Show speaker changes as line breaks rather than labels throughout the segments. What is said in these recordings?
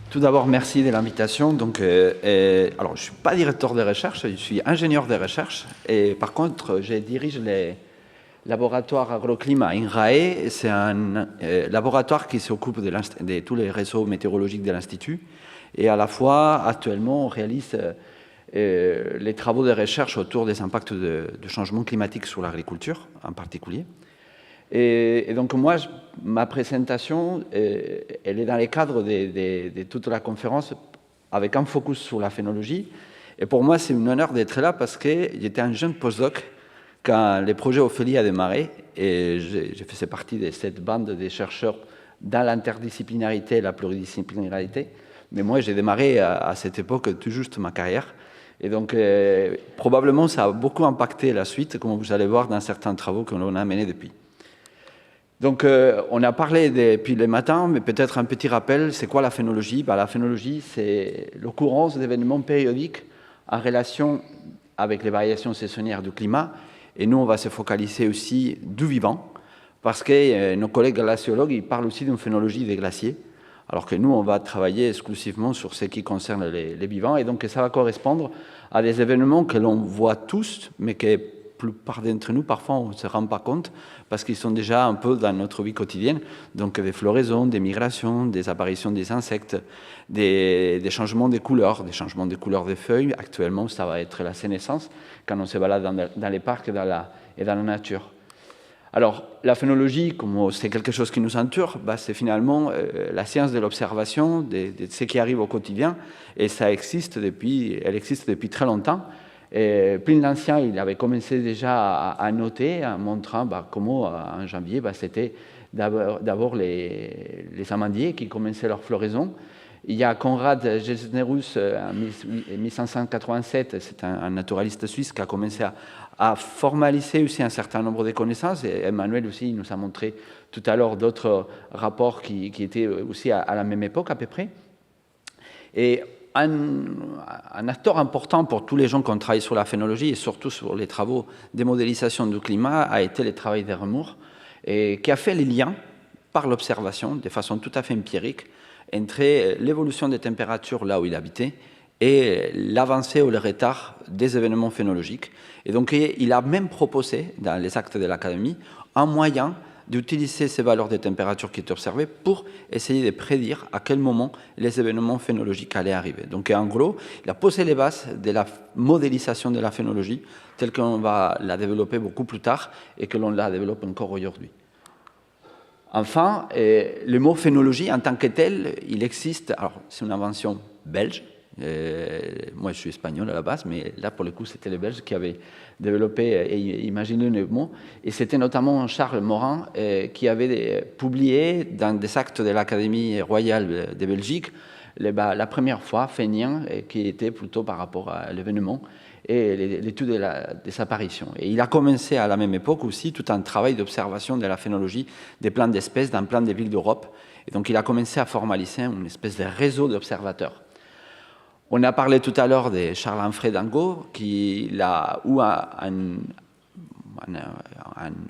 Tout d'abord, merci de l'invitation. Alors, je ne suis pas directeur de recherche, je suis ingénieur de recherche. Et par contre, je dirige les laboratoires agroclimat INRAE. C'est un laboratoire qui s'occupe de tous les réseaux météorologiques de l'Institut. Et à la fois, actuellement, on réalise les travaux de recherche autour des impacts de changement climatique sur l'agriculture, en particulier. Et donc moi, ma présentation, elle est dans les cadres de toute la conférence avec un focus sur la phénologie. Et pour moi, c'est un honneur d'être là parce que j'étais un jeune postdoc quand le projet Ophélie a démarré. Et j'ai fait partie de cette bande de chercheurs dans l'interdisciplinarité et la pluridisciplinarité. Mais moi, j'ai démarré à cette époque tout juste ma carrière. Et donc, probablement, ça a beaucoup impacté la suite, comme vous allez voir dans certains travaux que l'on a menés depuis. Donc, on a parlé depuis le matin, mais peut-être un petit rappel, c'est quoi la phénologie? La phénologie, c'est l'occurrence d'événements périodiques en relation avec les variations saisonnières du climat. Et nous, on va se focaliser aussi du vivant, parce que nos collègues glaciologues, ils parlent aussi d'une phénologie des glaciers, alors que nous, on va travailler exclusivement sur ce qui concerne les vivants. Et donc, ça va correspondre à des événements que l'on voit tous, mais que la plupart d'entre nous, parfois, on ne se rend pas compte, parce qu'ils sont déjà un peu dans notre vie quotidienne. Donc, des floraisons, des migrations, des apparitions des insectes, des changements de couleurs des feuilles. Actuellement, ça va être la sénescence, quand on se balade dans les parcs et dans la nature. Alors, la phénologie, comme c'est quelque chose qui nous entoure, c'est finalement la science de l'observation de ce qui arrive au quotidien, et elle existe depuis très longtemps. Pline l'Ancien, il avait commencé déjà à noter, en montrant comment en janvier, c'était d'abord les amandiers qui commençaient leur floraison. Il y a Konrad Gesnerus en 1587, c'est un naturaliste suisse qui a commencé à formaliser aussi un certain nombre de connaissances. Et Emmanuel aussi nous a montré tout à l'heure d'autres rapports qui étaient aussi à la même époque à peu près. Et un acteur important pour tous les gens qui ont travaillé sur la phénologie et surtout sur les travaux de modélisation du climat a été le travail d'Ermour, qui a fait les liens par l'observation de façon tout à fait empirique entre l'évolution des températures là où il habitait et l'avancée ou le retard des événements phénologiques. Et donc, il a même proposé, dans les actes de l'Académie, un moyen d'utiliser ces valeurs de température qui étaient observées pour essayer de prédire à quel moment les événements phénologiques allaient arriver. Donc, en gros, il a posé les bases de la modélisation de la phénologie telle qu'on va la développer beaucoup plus tard et que l'on la développe encore aujourd'hui. Enfin, le mot phénologie en tant que tel, il existe, alors c'est une invention belge, moi je suis espagnol à la base, mais là pour le coup c'était les Belges qui avaient développé et imaginé le mot, et c'était notamment Charles Morin qui avait publié dans des actes de l'Académie royale de Belgique la première fois phénien, qui était plutôt par rapport à l'événement et l'étude des apparitions. Et il a commencé à la même époque aussi tout un travail d'observation de la phénologie des plans d'espèces dans plein de villes d'Europe. Et donc il a commencé à formaliser une espèce de réseau d'observateurs. On a parlé tout à l'heure de Charles-Anfray Dangot, qui a eu un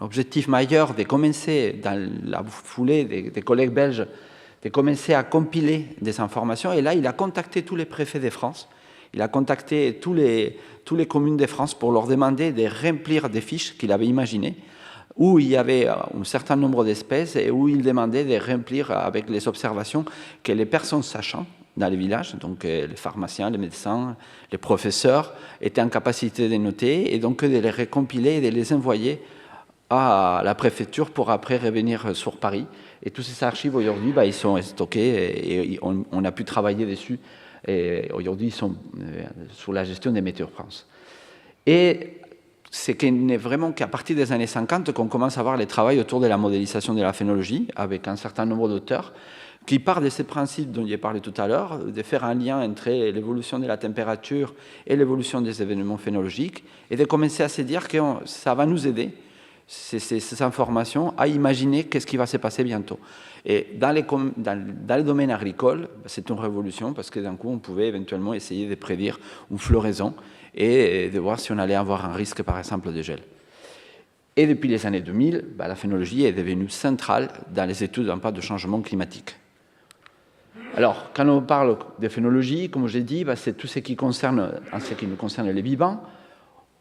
objectif majeur de commencer, dans la foulée des collègues belges, de commencer à compiler des informations. Et là, il a contacté tous les préfets de France. Il a contacté tous les communes de France pour leur demander de remplir des fiches qu'il avait imaginées, où il y avait un certain nombre d'espèces et où il demandait de remplir avec les observations que les personnes sachant dans les villages, donc les pharmaciens, les médecins, les professeurs, étaient en capacité de noter et donc de les récompiler et de les envoyer à la préfecture pour après revenir sur Paris. Et tous ces archives aujourd'hui, ils sont stockés et on a pu travailler dessus. Et aujourd'hui, ils sont sous la gestion des Météo France. Et c'est vraiment qu'à partir des années 50 qu'on commence à voir les travaux autour de la modélisation de la phénologie, avec un certain nombre d'auteurs, qui partent de ces principes dont j'ai parlé tout à l'heure, de faire un lien entre l'évolution de la température et l'évolution des événements phénologiques, et de commencer à se dire que ça va nous aider, ces informations, à imaginer qu'est-ce qui va se passer bientôt. Et dans le domaine agricole, c'est une révolution parce que d'un coup, on pouvait éventuellement essayer de prédire une floraison et de voir si on allait avoir un risque, par exemple, de gel. Et depuis les années 2000, la phénologie est devenue centrale dans les études d'impact de changement climatique. Alors, quand on parle de phénologie, comme j'ai dit, c'est tout ce qui concerne, en ce qui nous concerne les vivants.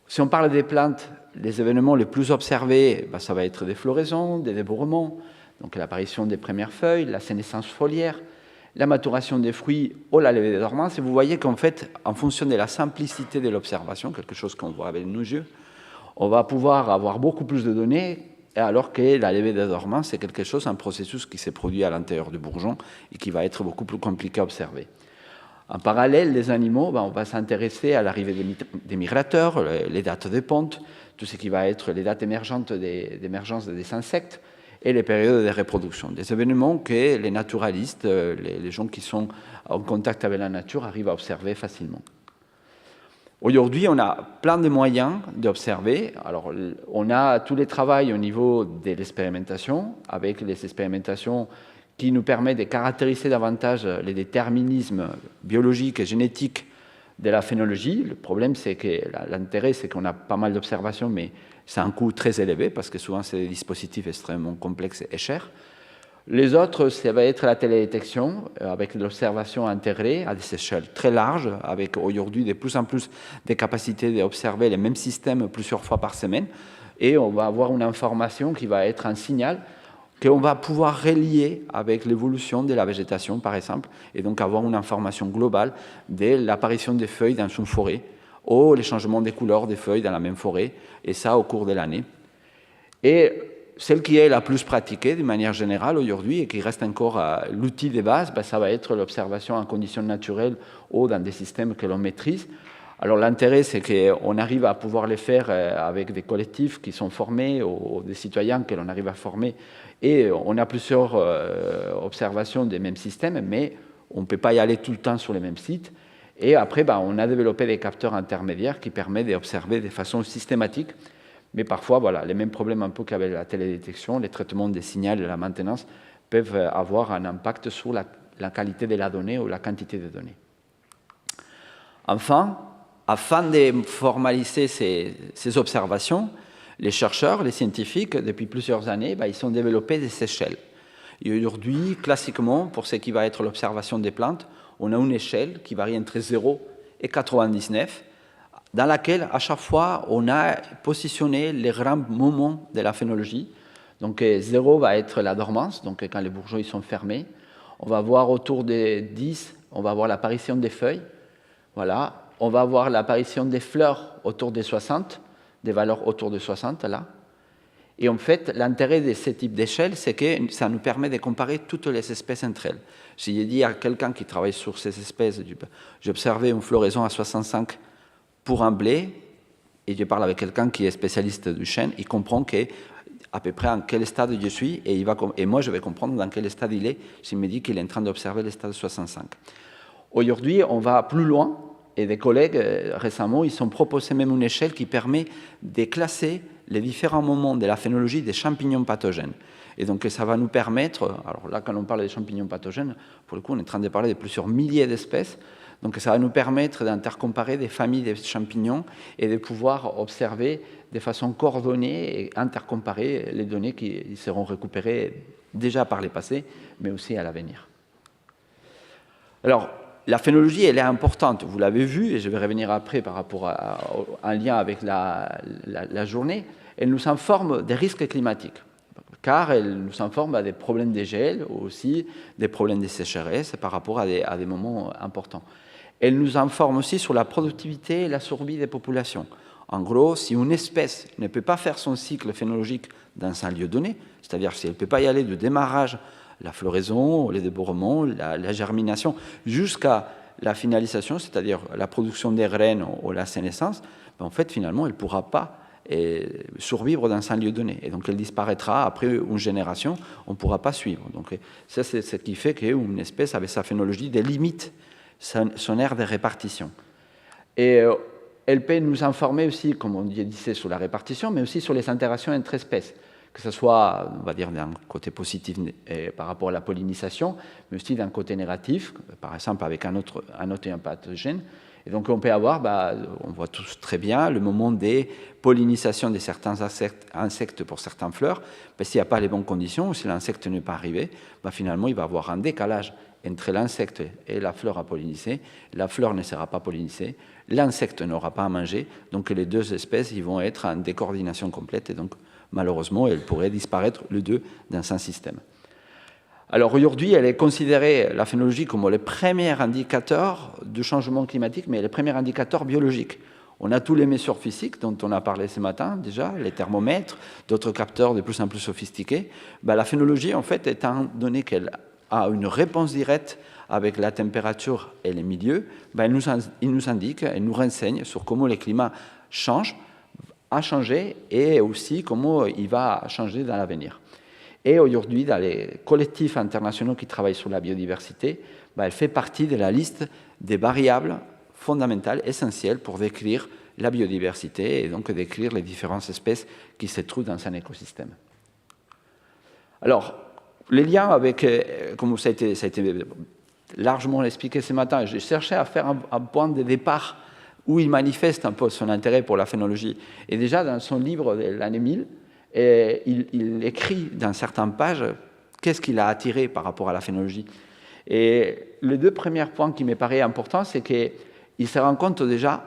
Si on parle des plantes, les événements les plus observés, ça va être des floraisons, des débourrements, donc l'apparition des premières feuilles, la sénescence foliaire, la maturation des fruits ou la levée des dormances. Et vous voyez qu'en fait, en fonction de la simplicité de l'observation, quelque chose qu'on voit avec nos yeux, on va pouvoir avoir beaucoup plus de données, alors que la levée des dormances, c'est quelque chose, un processus qui s'est produit à l'intérieur du bourgeon et qui va être beaucoup plus compliqué à observer. En parallèle, les animaux, on va s'intéresser à l'arrivée des migrateurs, les dates de ponte, tout ce qui va être les dates émergentes d'émergence des insectes et les périodes de reproduction. Des événements que les naturalistes, les gens qui sont en contact avec la nature, arrivent à observer facilement. Aujourd'hui, on a plein de moyens d'observer. Alors, on a tous les travaux au niveau de l'expérimentation, avec les expérimentations qui nous permettent de caractériser davantage les déterminismes biologiques et génétiques de la phénologie. Le problème, c'est que l'intérêt, c'est qu'on a pas mal d'observations, mais c'est un coût très élevé, parce que souvent, c'est des dispositifs extrêmement complexes et chers. Les autres, ça va être la télédétection, avec l'observation intégrée à des échelles très larges, avec aujourd'hui de plus en plus des capacités d'observer les mêmes systèmes plusieurs fois par semaine, et on va avoir une information qui va être un signal qu'on va pouvoir relier avec l'évolution de la végétation, par exemple, et donc avoir une information globale de l'apparition des feuilles dans une forêt, ou les changements des couleurs des feuilles dans la même forêt, et ça au cours de l'année. Et celle qui est la plus pratiquée de manière générale aujourd'hui et qui reste encore l'outil de base, ça va être l'observation en conditions naturelles ou dans des systèmes que l'on maîtrise. Alors l'intérêt, c'est qu'on arrive à pouvoir les faire avec des collectifs qui sont formés ou des citoyens que l'on arrive à former. Et on a plusieurs observations des mêmes systèmes, mais on ne peut pas y aller tout le temps sur les mêmes sites. Et après, on a développé des capteurs intermédiaires qui permettent d'observer de façon systématique. Mais parfois, voilà, les mêmes problèmes un peu qu'avec la télédétection, les traitements des signaux et la maintenance peuvent avoir un impact sur la qualité de la donnée ou la quantité de données. Enfin, afin de formaliser ces observations, les chercheurs, les scientifiques, depuis plusieurs années, ils ont développé des échelles. Et aujourd'hui, classiquement, pour ce qui va être l'observation des plantes, on a une échelle qui varie entre 0 et 99, dans laquelle, à chaque fois, on a positionné les grands moments de la phénologie. Donc, 0 va être la dormance, donc quand les bourgeons ils sont fermés. On va voir autour de 10, on va voir l'apparition des feuilles. Voilà. On va voir l'apparition des fleurs autour des 60, des valeurs autour de 60, là. Et en fait, l'intérêt de ce type d'échelle, c'est que ça nous permet de comparer toutes les espèces entre elles. Si j'ai dit à quelqu'un qui travaille sur ces espèces, j'ai observé une floraison à 65 pour un blé, et je parle avec quelqu'un qui est spécialiste du chêne, il comprend à peu près en quel stade je suis, et moi je vais comprendre dans quel stade il est, s'il me dit qu'il est en train d'observer le stade 65. Aujourd'hui, on va plus loin, et des collègues, récemment, ils ont proposé même une échelle qui permet de classer les différents moments de la phénologie des champignons pathogènes. Et donc, ça va nous permettre, alors là, quand on parle des champignons pathogènes, pour le coup, on est en train de parler de plusieurs milliers d'espèces. Donc, ça va nous permettre d'intercomparer des familles de champignons et de pouvoir observer de façon coordonnée et intercomparer les données qui seront récupérées déjà par les passés, mais aussi à l'avenir. Alors, la phénologie, elle est importante, vous l'avez vu, et je vais revenir après par rapport à un lien avec la journée. Elle nous informe des risques climatiques, car elle nous informe des problèmes de gel, aussi des problèmes de sécheresse par rapport à des moments importants. Elle nous informe aussi sur la productivité et la survie des populations. En gros, si une espèce ne peut pas faire son cycle phénologique dans un lieu donné, c'est-à-dire si elle ne peut pas y aller de démarrage, la floraison, les débourrements, la germination, jusqu'à la finalisation, c'est-à-dire la production des graines ou la sénescence, en fait, finalement, elle ne pourra pas survivre dans un lieu donné. Et donc, elle disparaîtra après une génération, on ne pourra pas suivre. Donc, ça, c'est ce qui fait qu'une espèce, avec sa phénologie, délimite son aire de répartition. Et elle peut nous informer aussi, comme on disait, sur la répartition, mais aussi sur les interactions entre espèces, que ce soit, on va dire, d'un côté positif par rapport à la pollinisation, mais aussi d'un côté négatif, par exemple avec un autre pathogène. Et donc on peut avoir, on voit tous très bien, le moment des pollinisations de certains insectes pour certaines fleurs. S'il n'y a pas les bonnes conditions, ou si l'insecte n'est pas arrivé, finalement il va y avoir un décalage entre l'insecte et la fleur à polliniser. La fleur ne sera pas pollinisée, l'insecte n'aura pas à manger, donc les deux espèces ils vont être en décoordination complète et donc malheureusement elles pourraient disparaître les deux dans un système. Alors aujourd'hui, elle est considérée, la phénologie, comme le premier indicateur du changement climatique, mais le premier indicateur biologique. On a tous les mesures physiques dont on a parlé ce matin déjà, les thermomètres, d'autres capteurs de plus en plus sophistiqués. La phénologie, en fait, étant donné qu'elle a une réponse directe avec la température et les milieux, il nous indique, elle nous renseigne sur comment le climat change, a changé et aussi comment il va changer dans l'avenir. Et aujourd'hui, dans les collectifs internationaux qui travaillent sur la biodiversité, elle fait partie de la liste des variables fondamentales, essentielles pour décrire la biodiversité et donc décrire les différentes espèces qui se trouvent dans un écosystème. Alors, les liens avec, comme ça a été largement expliqué ce matin, j'ai cherché à faire un point de départ où il manifeste un peu son intérêt pour la phénologie. Et déjà, dans son livre de l'année 1000, il écrit dans certaines pages qu'est-ce qui l'a attiré par rapport à la phénologie. Et les deux premiers points qui me paraissent importants, c'est qu'il se rend compte déjà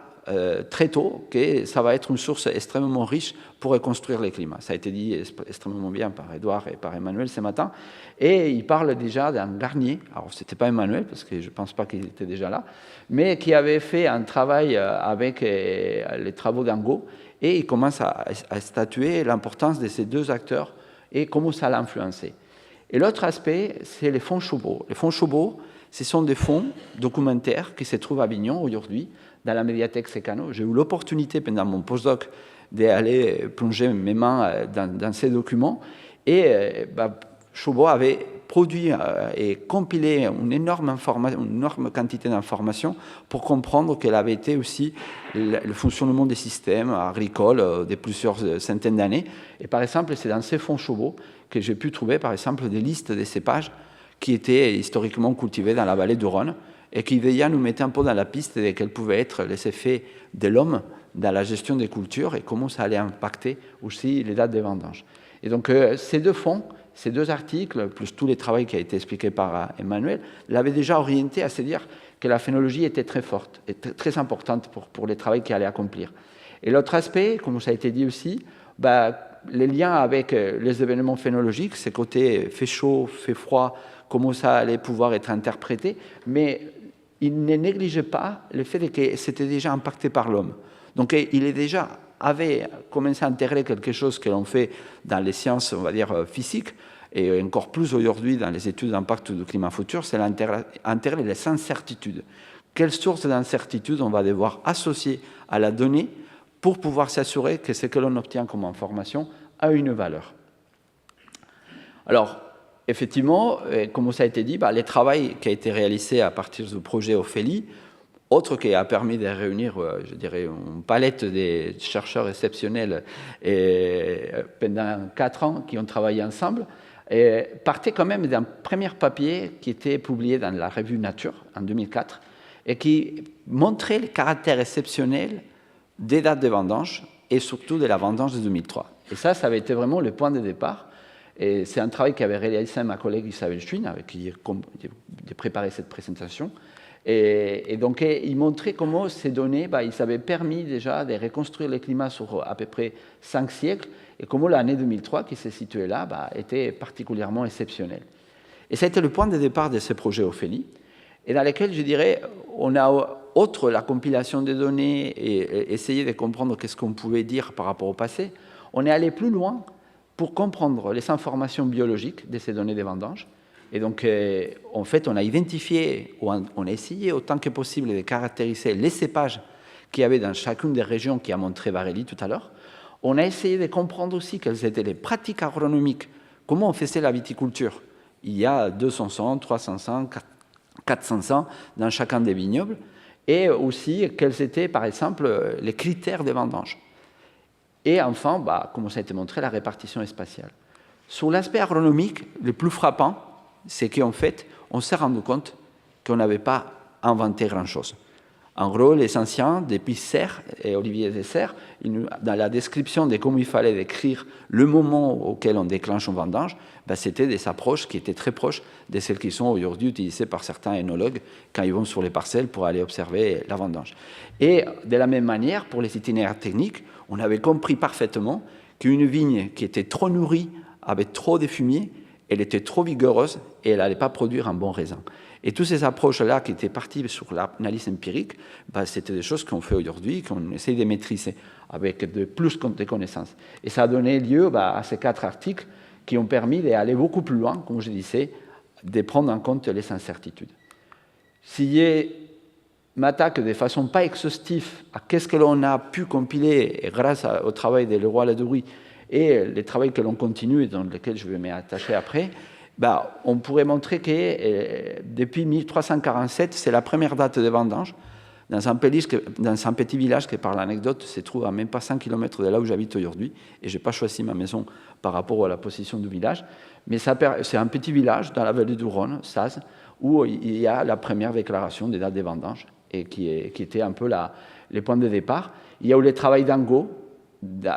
très tôt que ça va être une source extrêmement riche pour reconstruire les climats. Ça a été dit extrêmement bien par Edouard et par Emmanuel ce matin. Et il parle déjà d'un Garnier, alors ce n'était pas Emmanuel, parce que je ne pense pas qu'il était déjà là, mais qui avait fait un travail avec les travaux d'Angot, et il commence à statuer l'importance de ces deux acteurs et comment ça l'a influencé. Et l'autre aspect, c'est les fonds Chauveau. Les fonds Chauveau, ce sont des fonds documentaires qui se trouvent à Avignon aujourd'hui, dans la médiathèque Sécano. J'ai eu l'opportunité pendant mon postdoc d'aller plonger mes mains dans ces documents. Et Chauveau avait produit et compilé une énorme quantité d'informations pour comprendre quel avait été aussi le fonctionnement des systèmes agricoles de plusieurs centaines d'années. Et par exemple, c'est dans ces fonds Chauveau que j'ai pu trouver, par exemple, des listes de cépages qui étaient historiquement cultivés dans la vallée du Rhône et qui déjà nous mettaient un peu dans la piste de quels pouvaient être les effets de l'homme dans la gestion des cultures et comment ça allait impacter aussi les dates des vendanges. Et donc ces deux fonds, ces deux articles, plus tous les travaux qui ont été expliqués par Emmanuel, l'avaient déjà orienté à se dire que la phénologie était très forte et très importante pour les travaux qu'il allait accomplir. Et l'autre aspect, comme ça a été dit aussi, les liens avec les événements phénologiques, ces côtés fait chaud, fait froid, comment ça allait pouvoir être interprété, mais il ne négligeait pas le fait que c'était déjà impacté par l'homme. Donc il avait commencé à intégrer quelque chose que l'on fait dans les sciences, on va dire, physiques, et encore plus aujourd'hui dans les études d'impact du climat futur, c'est intégrer les incertitudes. Quelles sources d'incertitudes on va devoir associer à la donnée pour pouvoir s'assurer que ce que l'on obtient comme information a une valeur. Alors, effectivement, comme ça a été dit, les travaux qui ont été réalisés à partir du projet Ophélie, autre qui a permis de réunir, je dirais, une palette de chercheurs exceptionnels pendant 4 ans qui ont travaillé ensemble, partait quand même d'un premier papier qui était publié dans la revue Nature en 2004 et qui montrait le caractère exceptionnel des dates de vendange et surtout de la vendange de 2003. Et ça avait été vraiment le point de départ. Et c'est un travail qu'avait réalisé ma collègue Isabelle Schwinn, avec qui j'ai préparé cette présentation. Et donc, il montrait comment ces données, ils avaient permis déjà de reconstruire le climat sur à peu près 5 siècles, et comment l'année 2003, qui se situait là, était particulièrement exceptionnelle. Et ça a été le point de départ de ce projet Ophélie, et dans lequel, je dirais, on a, outre la compilation des données et essayer de comprendre qu'est-ce qu'on pouvait dire par rapport au passé, on est allé plus loin pour comprendre les informations biologiques de ces données de vendange. Et donc, en fait, on a identifié, ou on a essayé autant que possible de caractériser les cépages qu'il y avait dans chacune des régions qui a montré Varelli tout à l'heure. On a essayé de comprendre aussi quelles étaient les pratiques agronomiques, comment on faisait la viticulture. Il y a 200 ans, 300 ans, 400 ans dans chacun des vignobles, et aussi quels étaient, par exemple, les critères de vendange. Et enfin, comme ça a été montré, la répartition spatiale. Sur l'aspect agronomique, le plus frappant, c'est qu'en fait, on s'est rendu compte qu'on n'avait pas inventé grand-chose. En gros, les anciens, depuis Serres et Olivier de Serres, dans la description de comment il fallait décrire le moment auquel on déclenche une vendange, c'était des approches qui étaient très proches de celles qui sont aujourd'hui utilisées par certains œnologues quand ils vont sur les parcelles pour aller observer la vendange. Et de la même manière, pour les itinéraires techniques, on avait compris parfaitement qu'une vigne qui était trop nourrie, avec trop de fumier, elle était trop vigoureuse et elle n'allait pas produire un bon raisin. Et toutes ces approches-là qui étaient parties sur l'analyse empirique, c'était des choses qu'on fait aujourd'hui, qu'on essaie de maîtriser avec plus de connaissances. Et ça a donné lieu à ces 4 articles qui ont permis d'aller beaucoup plus loin, comme je disais, de prendre en compte les incertitudes. Si je m'attaque de façon pas exhaustive à qu'est-ce que l'on a pu compiler grâce au travail de Leroy-Ladurie et les travaux que l'on continue et dans lesquels je vais m'attacher après, on pourrait montrer que depuis 1347, c'est la première date de vendange dans un petit village qui, par l'anecdote, se trouve à même pas 100 km de là où j'habite aujourd'hui. Et je n'ai pas choisi ma maison par rapport à la position du village. Mais c'est un petit village dans la vallée du Rhône, Saz, où il y a la première déclaration des dates de vendange et qui était un peu les points de départ. Il y a eu le travail d'Angot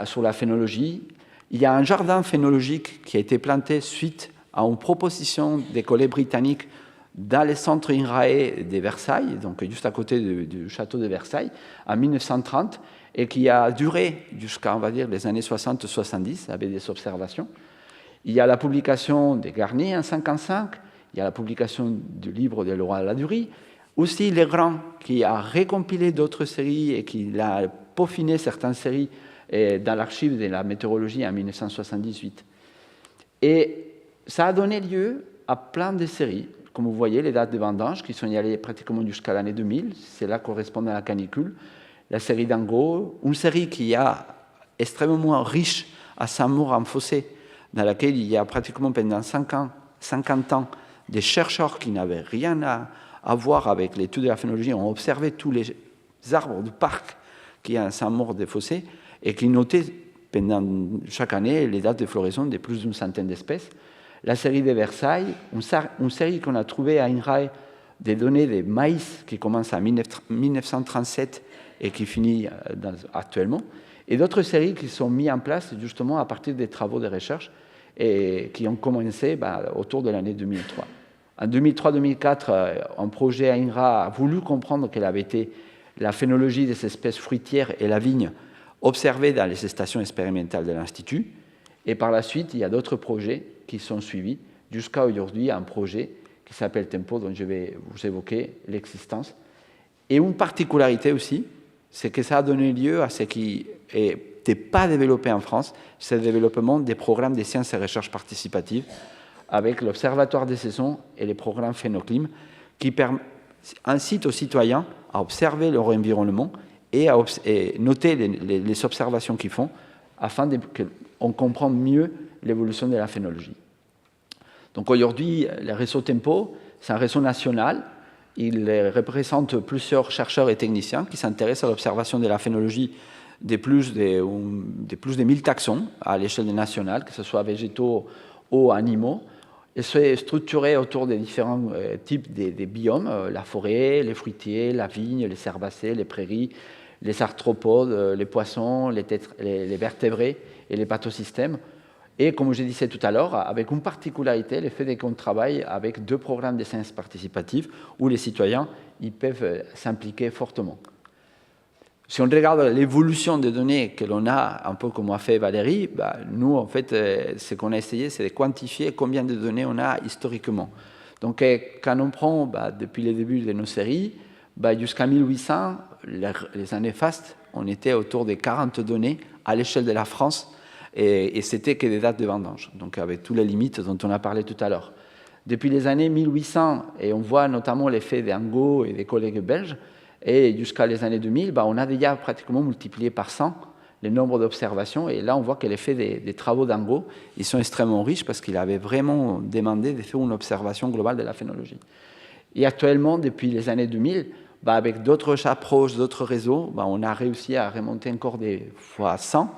sur la phénologie. Il y a un jardin phénologique qui a été planté suite à une proposition des collègues britanniques dans le centre INRAE de Versailles, donc juste à côté du château de Versailles, en 1930, et qui a duré jusqu'à, on va dire, les années 60-70, avec des observations. Il y a la publication des Garnier en 1955, il y a la publication du livre de Leroy-Ladurie, aussi Legrand, qui a récompilé d'autres séries et qui a peaufiné certaines séries dans l'archive de la météorologie en 1978. Et ça a donné lieu à plein de séries. Comme vous voyez, les dates de vendange qui sont y allées pratiquement jusqu'à l'année 2000, c'est là correspond à la canicule. La série d'Angot, une série qui est extrêmement riche à Saint-Maur-en-Fossé, dans laquelle il y a pratiquement pendant 50 ans des chercheurs qui n'avaient rien à voir avec l'étude de la phénologie, ont observé tous les arbres du parc qui est à Saint-Maur-des-Fossés et qui notaient pendant chaque année les dates de floraison de plus d'une centaine d'espèces. La série de Versailles, une série qu'on a trouvée à INRAE, des données de maïs qui commence en 1937 et qui finit actuellement, et d'autres séries qui sont mises en place justement à partir des travaux de recherche et qui ont commencé autour de l'année 2003. En 2003-2004, un projet à INRA a voulu comprendre quelle avait été la phénologie des espèces fruitières et la vigne observée dans les stations expérimentales de l'Institut. Et par la suite, il y a d'autres projets qui sont suivis jusqu'à aujourd'hui, un projet qui s'appelle Tempo, dont je vais vous évoquer l'existence. Et une particularité aussi, c'est que ça a donné lieu à ce qui n'était pas développé en France, c'est le développement des programmes de sciences et recherche participatives avec l'Observatoire des saisons et les programmes Phénoclim qui incitent aux citoyens à observer leur environnement et à noter les observations qu'ils font afin qu'on comprenne mieux l'évolution de la phénologie. Donc aujourd'hui, le réseau Tempo, c'est un réseau national. Il représente plusieurs chercheurs et techniciens qui s'intéressent à l'observation de la phénologie de plus de 1000 taxons à l'échelle nationale, que ce soit végétaux ou animaux. Et c'est structuré autour des différents types des biomes, la forêt, les fruitiers, la vigne, les herbacées, les prairies, les arthropodes, les poissons, les vertébrés et les pathosystèmes. Et comme je disais tout à l'heure, avec une particularité, le fait qu'on travaille avec 2 programmes de sciences participatives où les citoyens ils peuvent s'impliquer fortement. Si on regarde l'évolution des données que l'on a, un peu comme a fait Valérie, nous, en fait, ce qu'on a essayé, c'est de quantifier combien de données on a historiquement. Donc, quand on prend depuis le début de nos séries, jusqu'à 1800, les années fastes, on était autour de 40 données à l'échelle de la France, et c'était que des dates de vendange, donc avec toutes les limites dont on a parlé tout à l'heure. Depuis les années 1800, et on voit notamment l'effet d'Angot et des collègues belges, et jusqu'à les années 2000, on a déjà pratiquement multiplié par 100 le nombre d'observations. Et là, on voit que l'effet des travaux d'Angot, ils sont extrêmement riches parce qu'il avait vraiment demandé de faire une observation globale de la phénologie. Et actuellement, depuis les années 2000, avec d'autres approches, d'autres réseaux, on a réussi à remonter encore des fois 100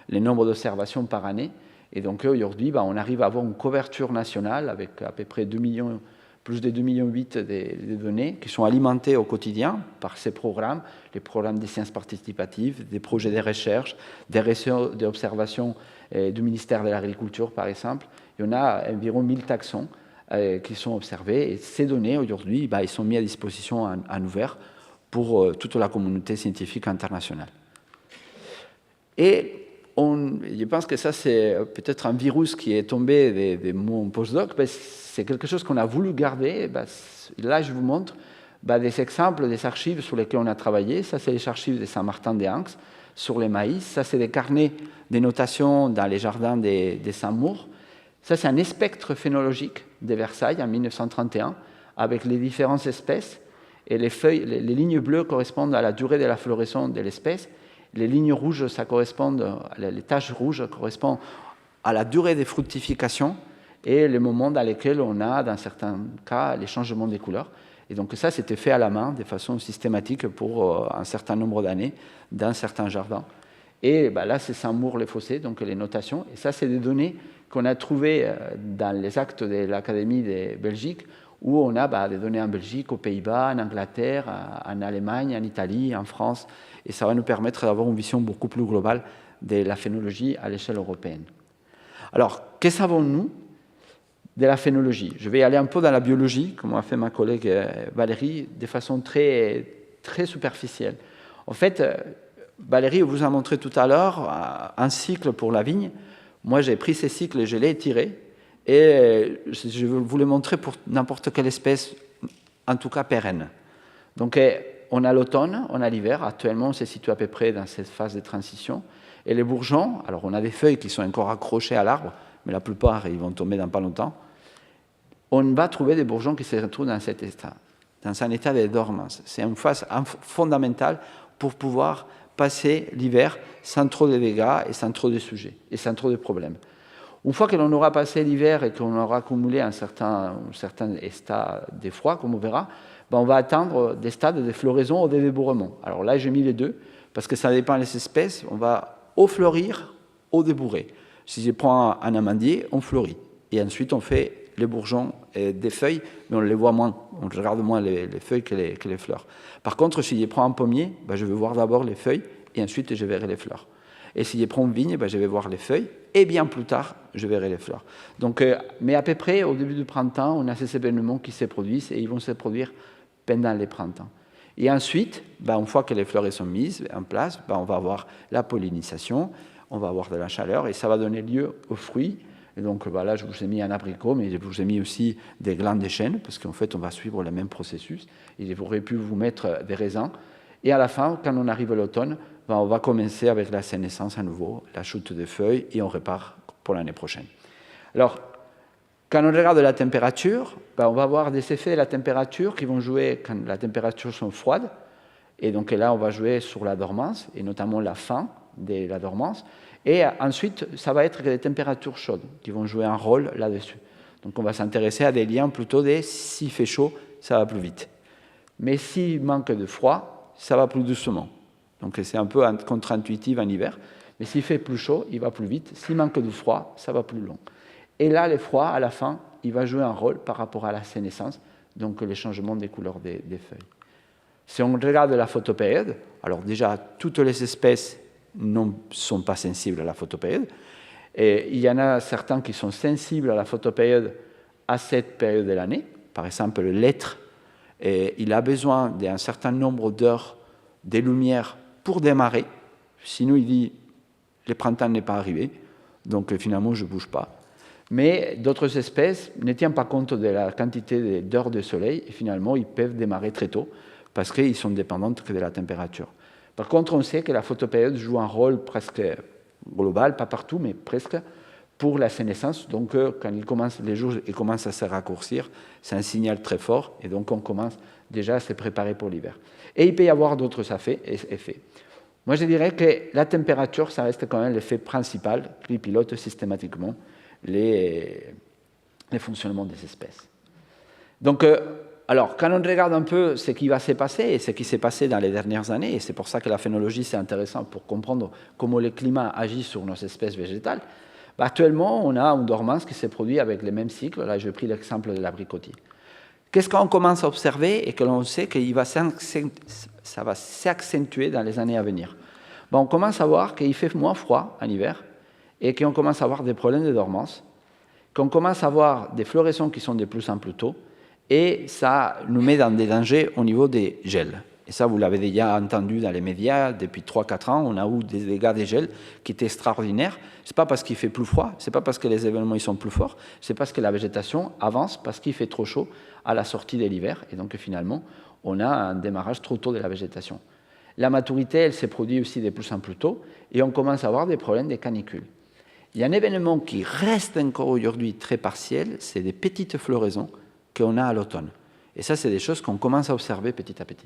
le nombre d'observations par année. Et donc aujourd'hui, on arrive à avoir une couverture nationale avec à peu près 2 millions plus de 2,8 millions de données qui sont alimentées au quotidien par ces programmes, les programmes des sciences participatives, des projets de recherche, des réseaux d'observation du ministère de l'Agriculture, par exemple. Il y en a environ 1000 taxons qui sont observés, et ces données, aujourd'hui, ils sont mis à disposition en ouvert pour toute la communauté scientifique internationale. Et je pense que ça, c'est peut-être un virus qui est tombé de mon postdoc. C'est quelque chose qu'on a voulu garder. Là, je vous montre des exemples des archives sur lesquelles on a travaillé. Ça, c'est les archives de Saint-Martin-des-Anx sur les maïs. Ça, c'est des carnets de notation dans les jardins des Saint-Maur. Ça, c'est un spectre phénologique de Versailles en 1931 avec les différentes espèces. Et les feuilles, les lignes bleues correspondent à la durée de la floraison de l'espèce. Les lignes rouges, ça correspond, les taches rouges correspondent à la durée de fructification et les moments dans lesquels on a, dans certains cas, les changements des couleurs. Et donc ça, c'était fait à la main, de façon systématique pour un certain nombre d'années, dans certains jardins. Et là, c'est Saint-Maur-les-Fossés, donc les notations. Et ça, c'est des données qu'on a trouvées dans les actes de l'Académie de Belgique, où on a des données en Belgique, aux Pays-Bas, en Angleterre, en Allemagne, en Italie, en France. Et ça va nous permettre d'avoir une vision beaucoup plus globale de la phénologie à l'échelle européenne. Alors, que savons-nous de la phénologie? Je vais aller un peu dans la biologie, comme a fait ma collègue Valérie, de façon très, très superficielle. En fait, Valérie vous a montré tout à l'heure un cycle pour la vigne. Moi, j'ai pris ces cycles et je les ai tirés. Et je vais vous les montrer pour n'importe quelle espèce, en tout cas pérenne. Donc, on a l'automne, on a l'hiver. Actuellement, on se situe à peu près dans cette phase de transition. Et les bourgeons, alors on a des feuilles qui sont encore accrochées à l'arbre, mais la plupart, ils vont tomber dans pas longtemps. On va trouver des bourgeons qui se retrouvent dans cet état, dans un état de dormance. C'est une phase fondamentale pour pouvoir passer l'hiver sans trop de dégâts et sans trop de sujets et sans trop de problèmes. Une fois que l'on aura passé l'hiver et qu'on aura accumulé un certain état de froid, comme on verra, on va atteindre des stades de floraison ou de débourrement. Alors là, j'ai mis les deux, parce que ça dépend des espèces. On va au fleurir, au débourrer. Si je prends un amandier, on fleurit. Et ensuite, on fait les bourgeons et des feuilles, mais on les voit moins. On regarde moins les feuilles que les fleurs. Par contre, si je prends un pommier, je vais voir d'abord les feuilles, et ensuite, je verrai les fleurs. Et si je prends une vigne, je vais voir les feuilles, et bien plus tard, je verrai les fleurs. Donc, mais à peu près, au début du printemps, on a ces événements qui se produisent, et ils vont se produire pendant les printemps. Et ensuite, une fois que les fleurs sont mises en place, on va avoir la pollinisation, on va avoir de la chaleur, et ça va donner lieu aux fruits. Et donc là, je vous ai mis un abricot, mais je vous ai mis aussi des glands de chêne, parce qu'en fait, on va suivre le même processus. Et j'aurais pu vous mettre des raisins. Et à la fin, quand on arrive à l'automne, on va commencer avec la sénescence à nouveau, la chute des feuilles, et on repart pour l'année prochaine. Alors, quand on regarde la température, on va avoir des effets de la température qui vont jouer quand la température sont froide. Et donc là, on va jouer sur la dormance, et notamment la fin de la dormance. Et ensuite, ça va être les températures chaudes qui vont jouer un rôle là-dessus. Donc on va s'intéresser à des liens plutôt des s'il fait chaud, ça va plus vite. Mais s'il manque de froid, ça va plus doucement. Donc c'est un peu contre-intuitif en hiver. Mais s'il fait plus chaud, il va plus vite. S'il manque de froid, ça va plus long. Et là, le froid, à la fin, il va jouer un rôle par rapport à la sénescence, donc les changements des couleurs des feuilles. Si on regarde la photopériode, alors déjà, toutes les espèces ne sont pas sensibles à la photopériode. Et il y en a certains qui sont sensibles à la photopériode à cette période de l'année. Par exemple, le lêtre, il a besoin d'un certain nombre d'heures de lumière pour démarrer. Sinon, il dit, le printemps n'est pas arrivé, donc finalement, je ne bouge pas. Mais d'autres espèces ne tiennent pas compte de la quantité d'heures de soleil, et finalement, ils peuvent démarrer très tôt, parce qu'ils sont dépendants que de la température. Par contre, on sait que la photopériode joue un rôle presque global, pas partout, mais presque, pour la sénescence. Donc, quand les jours commencent à se raccourcir, c'est un signal très fort, et donc on commence déjà à se préparer pour l'hiver. Et il peut y avoir d'autres effets. Moi, je dirais que la température, ça reste quand même l'effet principal qui pilote systématiquement les fonctionnements des espèces. Donc, alors, quand on regarde un peu ce qui va se passer et ce qui s'est passé dans les dernières années, et c'est pour ça que la phénologie, c'est intéressant pour comprendre comment le climat agit sur nos espèces végétales, actuellement, on a une dormance qui s'est produite avec les mêmes cycles. Là, j'ai pris l'exemple de l'abricotier. Qu'est-ce qu'on commence à observer et que l'on sait que ça va s'accentuer dans les années à venir? On commence à voir qu'il fait moins froid en hiver et qu'on commence à avoir des problèmes de dormance, qu'on commence à avoir des floraisons qui sont de plus en plus tôt, et ça nous met dans des dangers au niveau des gels. Et ça, vous l'avez déjà entendu dans les médias, depuis 3-4 ans, on a eu des dégâts des gels qui étaient extraordinaires. Ce n'est pas parce qu'il fait plus froid, ce n'est pas parce que les événements ils sont plus forts, c'est parce que la végétation avance, parce qu'il fait trop chaud à la sortie de l'hiver, et donc finalement, on a un démarrage trop tôt de la végétation. La maturité, elle s'est produite aussi de plus en plus tôt, et on commence à avoir des problèmes de canicules. Il y a un événement qui reste encore aujourd'hui très partiel, c'est des petites floraisons qu'on a à l'automne. Et ça, c'est des choses qu'on commence à observer petit à petit.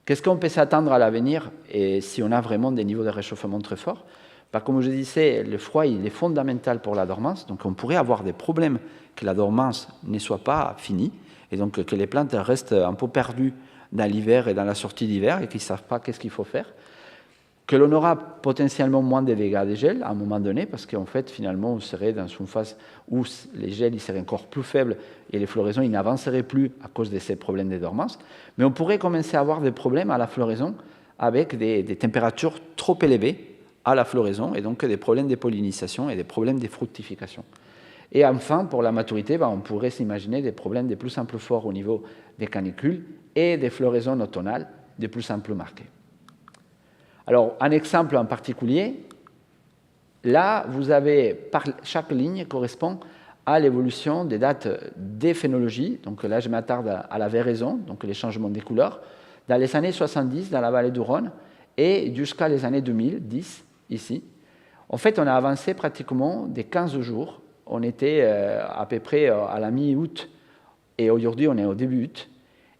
Qu'est-ce qu'on peut s'attendre à l'avenir et si on a vraiment des niveaux de réchauffement très forts? Comme je disais, le froid il est fondamental pour la dormance, donc on pourrait avoir des problèmes que la dormance ne soit pas finie, et donc que les plantes restent un peu perdues dans l'hiver et dans la sortie d'hiver et qu'ils ne savent pas qu'est-ce qu'il faut faire. Que l'on aura potentiellement moins de dégâts des gels à un moment donné, parce qu'en fait, finalement, on serait dans une phase où les gels ils seraient encore plus faibles et les floraisons ils n'avanceraient plus à cause de ces problèmes de dormance. Mais on pourrait commencer à avoir des problèmes à la floraison avec des températures trop élevées à la floraison et donc des problèmes de pollinisation et des problèmes de fructification. Et enfin, pour la maturité, on pourrait s'imaginer des problèmes de plus en plus forts au niveau des canicules et des floraisons automnales de plus en plus marquées. Alors, un exemple en particulier, là, vous avez, chaque ligne correspond à l'évolution des dates des phénologies. Donc là, je m'attarde à la véraison, donc les changements des couleurs, dans les années 70 dans la vallée du Rhône et jusqu'à les années 2010 ici. En fait, on a avancé pratiquement des 15 jours. On était à peu près à la mi-août et aujourd'hui, on est au début août.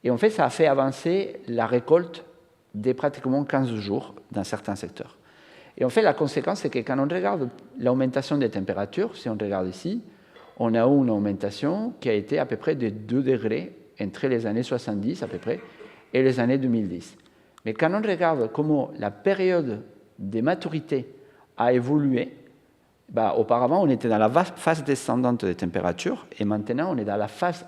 Et en fait, ça a fait avancer la récolte de pratiquement 15 jours dans certains secteurs. Et en fait, la conséquence, c'est que quand on regarde l'augmentation des températures, si on regarde ici, on a eu une augmentation qui a été à peu près de 2 degrés entre les années 70 à peu près et les années 2010. Mais quand on regarde comment la période de maturité a évolué, auparavant, on était dans la phase descendante des températures et maintenant, on est dans la phase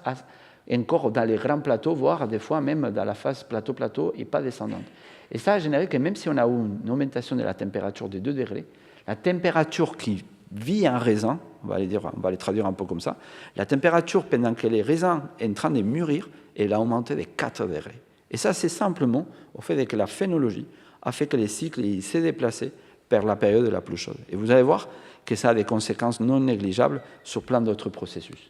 encore dans les grands plateaux, voire des fois même dans la phase plateau-plateau et pas descendante. Et ça a généré que même si on a eu une augmentation de la température de 2 degrés, la température qui vit un raisin, on va les traduire un peu comme ça, la température pendant que les raisins sont en train de mûrir, elle a augmenté de 4 degrés. Et ça, c'est simplement au fait que la phénologie a fait que les cycles s'est déplacé vers la période la plus chaude. Et vous allez voir que ça a des conséquences non négligeables sur plein d'autres processus.